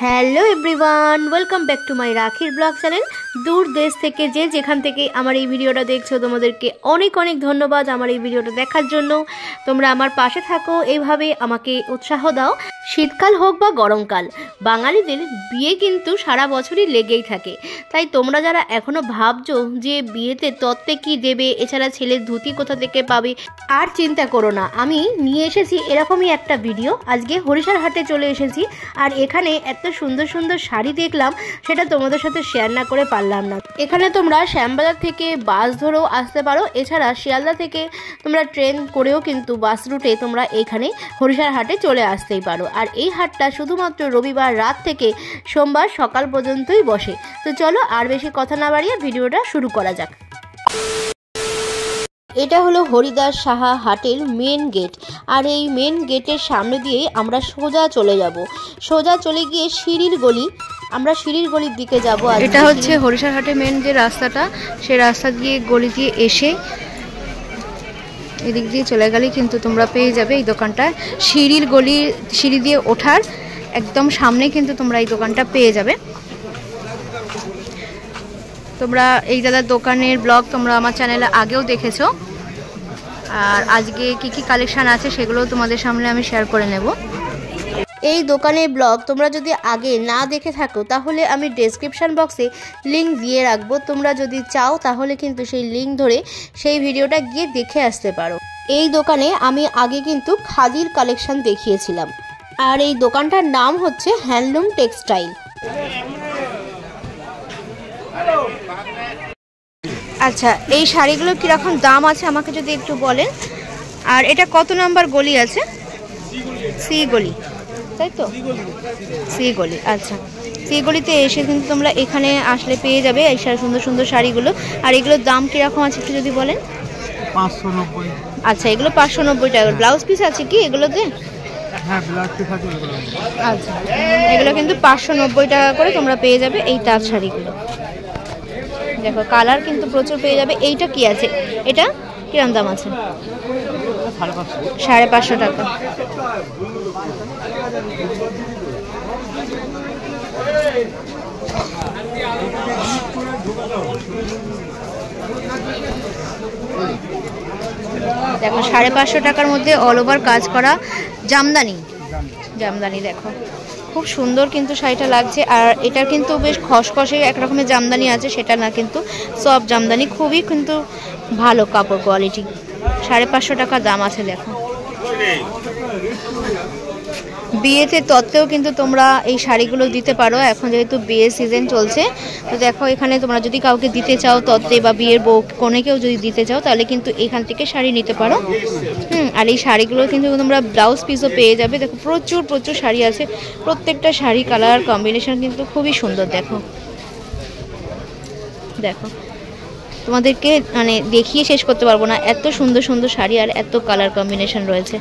Hello everyone, welcome back to my রাখির blog channel. দূর দেশ থেকে যেখান থেকে আমার এই ভিডিওটা দেখছো, তোমাদেরকে অনেক অনেক ধন্যবাদ আমার এই ভিডিওটা দেখার জন্য। তোমরা আমার পাশে থাকো, এইভাবে আমাকে উৎসাহ দাও। শীতকাল হোক বা গরমকাল, বাঙালিদের বিয়ে কিন্তু সারা বছরই লেগেই থাকে। তাই তোমরা যারা এখনও ভাবছো যে বিয়েতে তত্ত্বে কি দেবে, এছাড়া ছেলের ধুতি কোথা থেকে পাবে, আর চিন্তা করো না। আমি নিয়ে এসেছি এরকমই একটা ভিডিও। আজকে হরিশার হাটে চলে এসেছি, আর এখানে এত সুন্দর সুন্দর শাড়ি দেখলাম, সেটা তোমাদের সাথে শেয়ার না করে পারলাম না। এখানে তোমরা শ্যামবাজার থেকে বাস ধরেও আসতে পারো, এছাড়া শিয়ালদা থেকে তোমরা ট্রেন করেও কিন্তু বাস রুটে তোমরা এখানে হরিশার হাটে চলে আসতেই পারো। আর এই হাটটা শুধুমাত্র রবিবার রাত থেকে সোমবার সকাল পর্যন্তই বসে। তো চলো আর বেশি কথা না বাড়িয়ে ভিডিওটা শুরু করা যাক। এটা হলো হরিদাস সাহা হাটের মেন গেট, আর এই মেন গেটের সামনে দিয়েই আমরা সোজা চলে যাব। সোজা চলে গিয়ে সিঁড়ির গলি, আমরা সিঁড়ির গলির দিকে যাব। আর এটা হচ্ছে হরিশার হাটের মেন যে রাস্তাটা, সেই রাস্তা দিয়ে গলি দিয়ে এসে এদিক দিয়ে চলে গেলেই কিন্তু তোমরা পেয়ে যাবে এই দোকানটা। সিঁড়ির গলি, সিঁড়ি দিয়ে ওঠার একদম সামনে কিন্তু তোমরা এই দোকানটা পেয়ে যাবে। তোমরা এই দাদার দোকানের ব্লগ তোমরা আমার চ্যানেলে আগেও দেখেছো, আর আজকে কি কি কালেকশান আছে সেগুলো তোমাদের সামনে আমি শেয়ার করে নেব। এই দোকানের ব্লগ তোমরা যদি আগে না দেখে থাকো তাহলে আমি ডেসক্রিপশান বক্সে লিঙ্ক দিয়ে রাখবো। তোমরা যদি চাও তাহলে কিন্তু সেই লিঙ্ক ধরে সেই ভিডিওটা গিয়ে দেখে আসতে পারো। এই দোকানে আমি আগে কিন্তু খাদির কালেকশান দেখিয়েছিলাম, আর এই দোকানটার নাম হচ্ছে হ্যান্ডলুম টেক্সটাইল। আচ্ছা, এই শাড়িগুলো কীরকম দাম আছে আমাকে যদি একটু বলেন। আর এটা কত নাম্বার গলি আছে? সি গলি, তাই তো? সি গলি। আচ্ছা, সি গলিতে এসে কিন্তু তোমরা এখানে আসলে পেয়ে যাবে এই সুন্দর সুন্দর শাড়িগুলো। আর এগুলোর দাম কীরকম আছে একটু যদি বলেন। 590। আচ্ছা, এগুলো 590 টাকা। ব্লাউজ পিস আছে কি এগুলোতে? হ্যাঁ, ব্লাউজ পিস আছে এগুলো। আচ্ছা, এগুলো কিন্তু 590 টাকা করে তোমরা পেয়ে যাবে এই তাঁত শাড়িগুলো। দেখো কালার কিন্তু প্রচুর পেয়ে যাবে। এইটা কি আছে, এটা কিরম দাম আছে? 550 টাকা। দেখো 550 টাকার মধ্যে অল ওভার কাজ করা জামদানি। জামদানি দেখো খুব সুন্দর কিন্তু শাড়িটা লাগছে। আর এটা কিন্তু বেশ খসখসে এক রকমের জামদানি আছে, সেটা না কিন্তু সব জামদানি, খুবই কিন্তু ভালো কাপড় কোয়ালিটি। 550 টাকা দাম আছে। দেখো বিয়েতে তত্ত্বেও কিন্তু তোমরা এই শাড়িগুলো দিতে পারো, এখন যেহেতু বিয়ের সিজন চলছে। তো দেখো এখানে তোমরা যদি কাউকে দিতে চাও তত্ত্বে, বা বিয়ের বউ কনেকেও যদি দিতে চাও, তাহলে কিন্তু এখান থেকে শাড়ি নিতে পারো। আর এই শাড়িগুলো কিন্তু তোমরা ব্লাউজ পিসও পেয়ে যাবে। দেখো প্রচুর প্রচুর শাড়ি আছে, প্রত্যেকটা শাড়ি কালার কম্বিনেশন কিন্তু খুবই সুন্দর। দেখো দেখো তোমাদেরকে মানে দেখিয়ে শেষ করতে পারবো না, এত সুন্দর সুন্দর শাড়ি আর এত কালার কম্বিনেশন রয়েছে।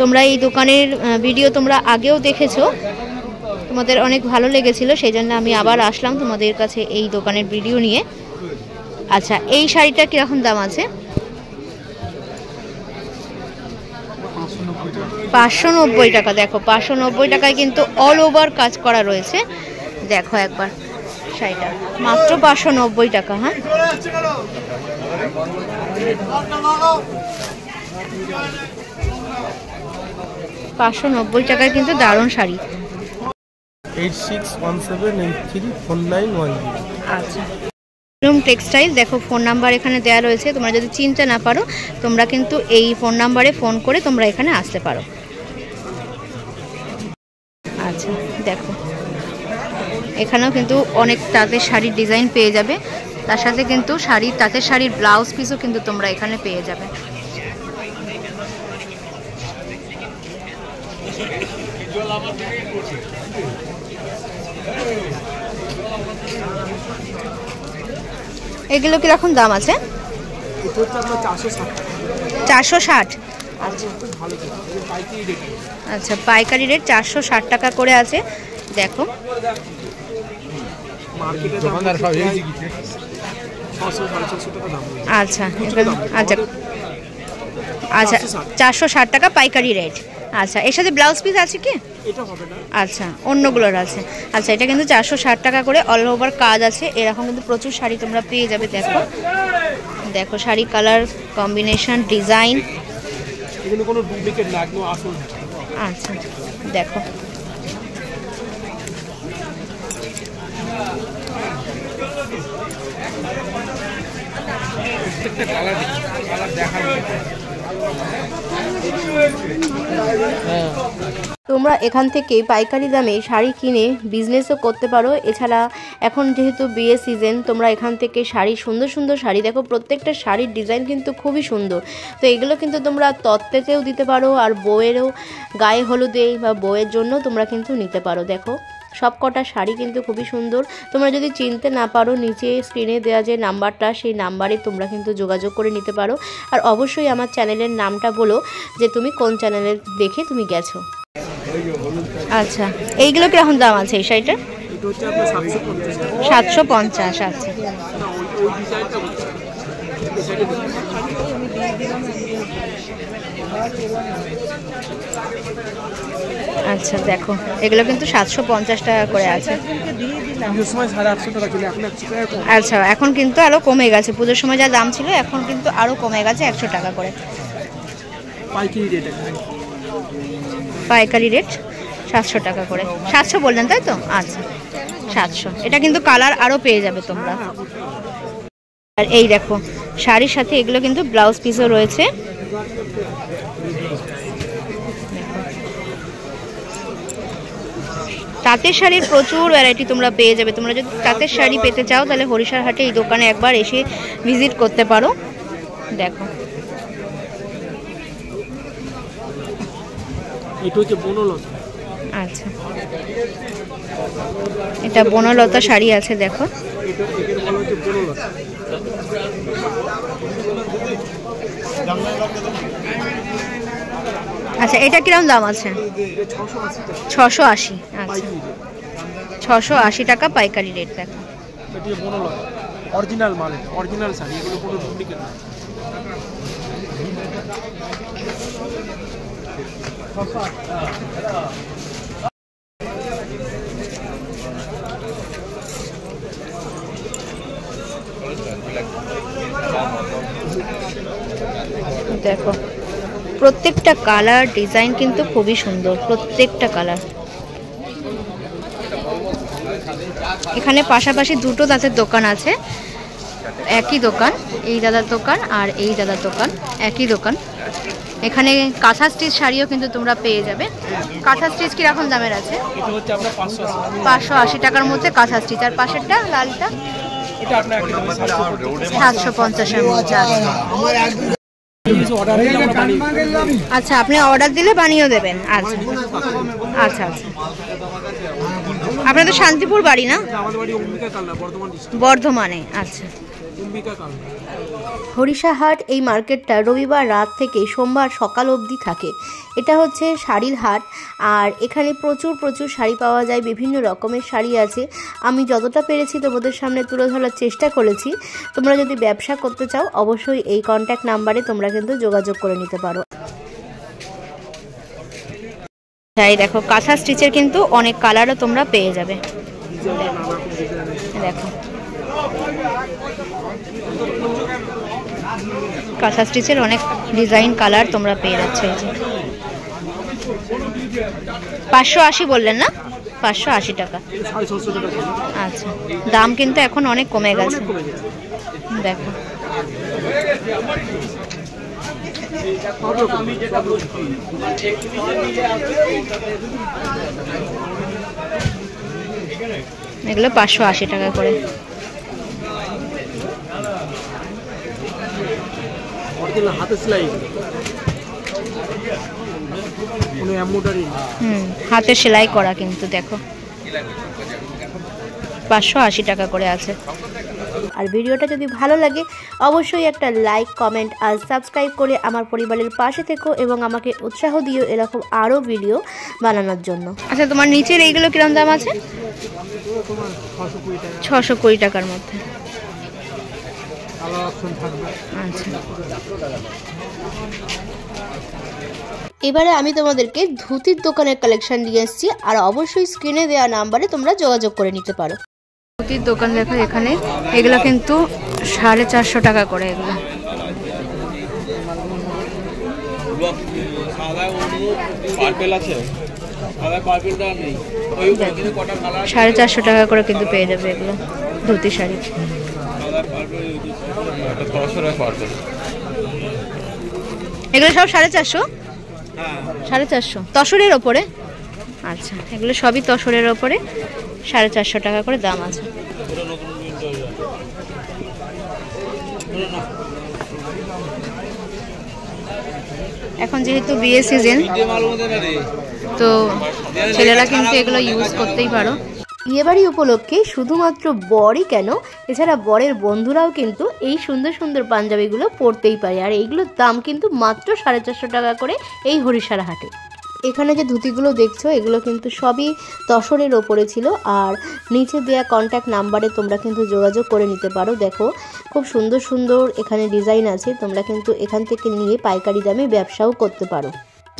তোমরা এই দোকানের ভিডিও তোমরা আগেও দেখেছো, তোমাদের অনেক ভালো লেগেছিল, সেই জন্য আমি আবার আসলাম তোমাদের কাছে এই দোকানের ভিডিও নিয়ে। আচ্ছা, এই শাড়িটা কীরকম দাম আছে? 590 টাকা। দেখো 590 টাকায় কিন্তু অল ওভার কাজ করা রয়েছে। দেখো একবার শাড়িটা মাত্র 590 টাকা। হ্যাঁ, 590 টাকায় কিন্তু দারুণ শাড়ি। 8617834910। আচ্ছা, হ্যান্ডলুম টেক্সটাইল। দেখো ফোন নাম্বার এখানে দেওয়া রয়েছে, তোমরা যদি চিনতে না পারো তোমরা কিন্তু এই ফোন নাম্বারে ফোন করে তোমরা এখানে আসতে পারো। আচ্ছা দেখো এখানেও কিন্তু অনেক তাঁতের শাড়ির ডিজাইন পেয়ে যাবে, তার সাথে কিন্তু শাড়ির তাঁতের শাড়ির ব্লাউজ পিসও কিন্তু তোমরা এখানে পেয়ে যাবে। এগুলো কিরকম দাম আছে? 460। আচ্ছা, পাইকারি রেট 460 টাকা করে আছে। দেখো আচ্ছা আচ্ছা আচ্ছা 460 টাকা পাইকারি রেট। আচ্ছা এর সাথে ব্লাউজ পিস আছে কি? এটা হবে না। আচ্ছা অন্যগুলোর আছে। আচ্ছা এটা কিন্তু 460 টাকা করে অল ওভার কাজ আছে। এরকম কিন্তু প্রচুর শাড়ি তোমরা পেয়ে যাবে। দেখো দেখো শাড়ি কালার কম্বিনেশন ডিজাইন, এগুলো কোনো ডুপ্লিকেট না, একদম আসল। আচ্ছা দেখো প্রত্যেকটা কালার দেখা তোমরা এখান থেকে পাইকারি দামে শাড়ি কিনে বিজনেসও করতে পারো। এছাড়া এখন যেহেতু বিয়ে সিজন, তোমরা এখান থেকে শাড়ি সুন্দর সুন্দর শাড়ি দেখো, প্রত্যেকটা শাড়ির ডিজাইন কিন্তু খুবই সুন্দর। তো এগুলো কিন্তু তোমরা তত্ত্বেতেও দিতে পারো, আর বউয়েরও গায়ে হলুদে বা বউয়ের জন্য তোমরা কিন্তু নিতে পারো। দেখো সব কটা শাড়ি কিন্তু খুবই সুন্দর। তোমরা যদি চিনতে না পারো, নিচে স্ক্রিনে দেওয়া যে নাম্বারটা, সেই নাম্বারে তোমরা কিন্তু যোগাযোগ করে নিতে পারো। আর অবশ্যই আমার চ্যানেলের নামটা বলো যে তুমি কোন চ্যানেলে দেখে তুমি গেছো। আচ্ছা এইগুলো কিরকম দাম আছে এই শাড়িটার? 750। আচ্ছা আচ্ছা দেখো এগুলো কিন্তু 750 টাকা করে আছে। আচ্ছা এখন কিন্তু আরো কমে গেছে, পুজোর সময় যা দাম ছিল এখন কিন্তু আরো কমে গেছে 100 টাকা করে পাইকারি রেট। 700 টাকা করে, 700 বললেন তাই তো? আচ্ছা 700। এটা কিন্তু কালার আরো পেয়ে যাবে তোমরা। আর এই দেখো শাড়ির সাথে এগুলো কিন্তু ব্লাউজ পিসও রয়েছে। তাঁতের শাড়ির প্রচুর ভ্যারাইটি তোমরা পেয়ে যাবে। তোমরা যদি তাঁতের শাড়ি পেতে চাও তাহলে হরিশার হাটে এই দোকানে একবার এসে ভিজিট করতে পারো। দেখো এটা হচ্ছে বনলতা। আচ্ছা এটা বনলতা শাড়ি আছে। দেখো আচ্ছা এটা কিরকম দাম আছে? 680। আচ্ছা 680 টাকা পাইকারি রেট। দেখো অরিজিনাল মাল, অরিজিনাল শাড়ি, এগুলো কোনো ডুপ্লিকেট না। দেখো প্রত্যেকটা কালার ডিজাইন কিন্তু খুবই সুন্দর, প্রত্যেকটা কালার। এখানে পাশাপাশি দুটো দাঁতের দোকান আছে, একই দোকান, এই দাদার দোকান আর এই দাদার দোকান একই দোকান। এখানে কাঁথা স্টিচ শাড়িও কিন্তু তোমরা পেয়ে যাবে। কাঁথা স্টিচ কিরকম দামের আছে? 580 টাকার মধ্যে কাঁথা স্টিচ। আর পাশেরটা লালটা 750-এর মধ্যে আছে। আচ্ছা আপনি অর্ডার দিলে বানিয়েও দেবেন? আচ্ছা আচ্ছা আচ্ছা। আপনাদের শান্তিপুর বাড়ি না? বর্ধমানে। আচ্ছা হরিশাহাট এই মার্কেটটা রবিবার রাত থেকে সোমবার সকাল অবধি থাকে। এটা হচ্ছে শাড়ির হাট, আর এখানে প্রচুর প্রচুর শাড়ি পাওয়া যায়, বিভিন্ন রকমের শাড়ি আছে। আমি যতটা পেরেছি তোমাদের সামনে তুলে ধরার চেষ্টা করেছি। তোমরা যদি ব্যবসা করতে চাও অবশ্যই এই কন্ট্যাক্ট নাম্বারে তোমরা কিন্তু যোগাযোগ করে নিতে পারো। তাই দেখো কাঁথা স্টিচের কিন্তু অনেক কালারও তোমরা পেয়ে যাবে। দেখো কাঁথা স্টিচের অনেক ডিজাইন কালার তোমরা পেয়ে যাচ্ছ। এই যে 580 বললেন না? 580 টাকা। আচ্ছা দাম কিন্তু এখন অনেক কমে গেছে। দেখো এগুলো 580 টাকা করে। হাতে সেলাই করা কিন্তু দেখো 580 টাকা করে আছে। আর ভিডিওটা যদি ভালো লাগে অবশ্যই একটা লাইক, কমেন্ট আর সাবস্ক্রাইব করে আমার পরিবারের পাশে থেকো এবং আমাকে উৎসাহ দিও এরকম আরও ভিডিও বানানোর জন্য। আচ্ছা তোমার নিচের এইগুলো কিরম দাম আছে? 620 টাকার মধ্যে। কালার অপশন থাকবে। আচ্ছা, এবারে আমি তোমাদেরকে ধুতির দোকানের কালেকশন নিয়ে এসেছি, আর অবশ্যই স্ক্রিনে দেওয়া নাম্বারে তোমরা যোগাযোগ করে নিতে পারো। ধুতির দোকান দেখো এখানে, এগুলো কিন্তু 450 টাকা করে। এগুলো 450 টাকা করে কিন্তু পেয়ে যাবে এগুলো ধুতি শাড়ি। এগুলো সব 450, 450 তসরের ওপরে। আচ্ছা, এগুলো সবই তসরের ওপরে, 450 টাকা করে দাম আছে। এখন যেহেতু বিয়ে সিজন, তো ছেলেরা কিন্তু এগুলো ইউজ করতেই পারো। বিয়েবাড়ি উপলক্ষে শুধুমাত্র বরই কেন, এছাড়া বরের বন্ধুরাও কিন্তু এই সুন্দর সুন্দর পাঞ্জাবিগুলো পরতেই পারে। আর এইগুলোর দাম কিন্তু মাত্র 450 টাকা করে এই হরিশালা হাটে। এখানে যে ধুতিগুলো দেখছো এগুলো কিন্তু সবই তসরের ওপরে ছিল, আর নিচে দেয়া কন্ট্যাক্ট নাম্বারে তোমরা কিন্তু যোগাযোগ করে নিতে পারো। দেখো খুব সুন্দর সুন্দর এখানে ডিজাইন আছে, তোমরা কিন্তু এখান থেকে নিয়ে পাইকারি দামে ব্যবসাও করতে পারো।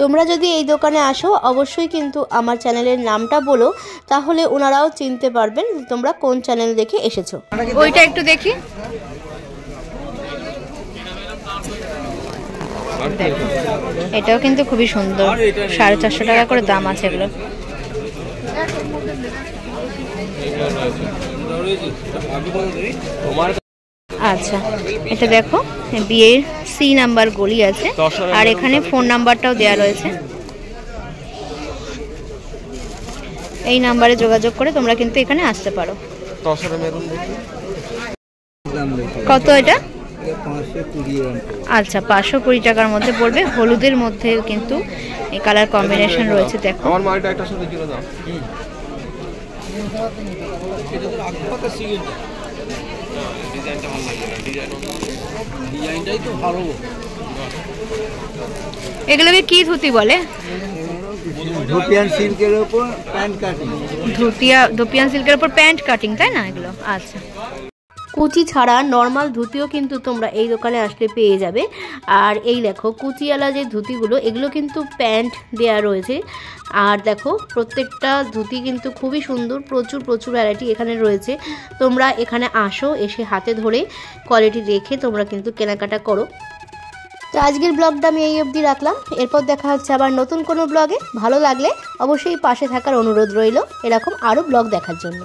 তোমরা যদি এই দোকানে আসো অবশ্যই কিন্তু আমার চ্যানেলের নামটা বলো, তাহলে ওনারাও চিনতে পারবেন তোমরা কোন চ্যানেল দেখে এসেছো। ওইটা একটু দেখি। এটাও কিন্তু খুবই সুন্দর, 450 টাকা করে দাম আছে এগুলো। আচ্ছা, এটা দেখো বিয়ের সি নাম্বার গলি আছে, আর এখানে ফোন নাম্বারটাও দেওয়া রয়েছে। এই নাম্বারে যোগাযোগ করে তোমরা কিন্তু এখানে আসতে পারো। কত এটা? আচ্ছা, 520 টাকার মধ্যে পড়বে। হলুদের মধ্যে কিন্তু এই কালার কম্বিনেশন রয়েছে। দেখো আমার মালটা একটা সাথে জুড়ে দাও। ডিজাইনটা ভালো লাগে না, ডিজাইনটাই তো ভালো। এগুলোকে কি ধুতি বলে? ধুপিয়ান সিল্কের উপর প্যান্ট কাটিং। ধুপিয়ান সিল্কের উপর প্যান্ট কাটিং, তাই না এগুলো? আচ্ছা, কুচি ছাড়া নর্মাল ধুতিও কিন্তু তোমরা এই দোকানে আসলে পেয়ে যাবে। আর এই দেখো কুচিওয়ালা যে ধুতিগুলো, এগুলো কিন্তু প্যান্ট দেয়া রয়েছে। আর দেখো প্রত্যেকটা ধুতি কিন্তু খুবই সুন্দর, প্রচুর ভ্যারাইটি এখানে রয়েছে। তোমরা এখানে আসো, এসে হাতে ধরে কোয়ালিটি দেখে তোমরা কিন্তু কেনাকাটা করো। তো আজকের ব্লগটা আমি এই অবধি রাখলাম, এরপর দেখা হচ্ছে আবার নতুন কোনো ব্লগে। ভালো লাগলে অবশ্যই পাশে থাকার অনুরোধ রইল এরকম আরও ব্লগ দেখার জন্য।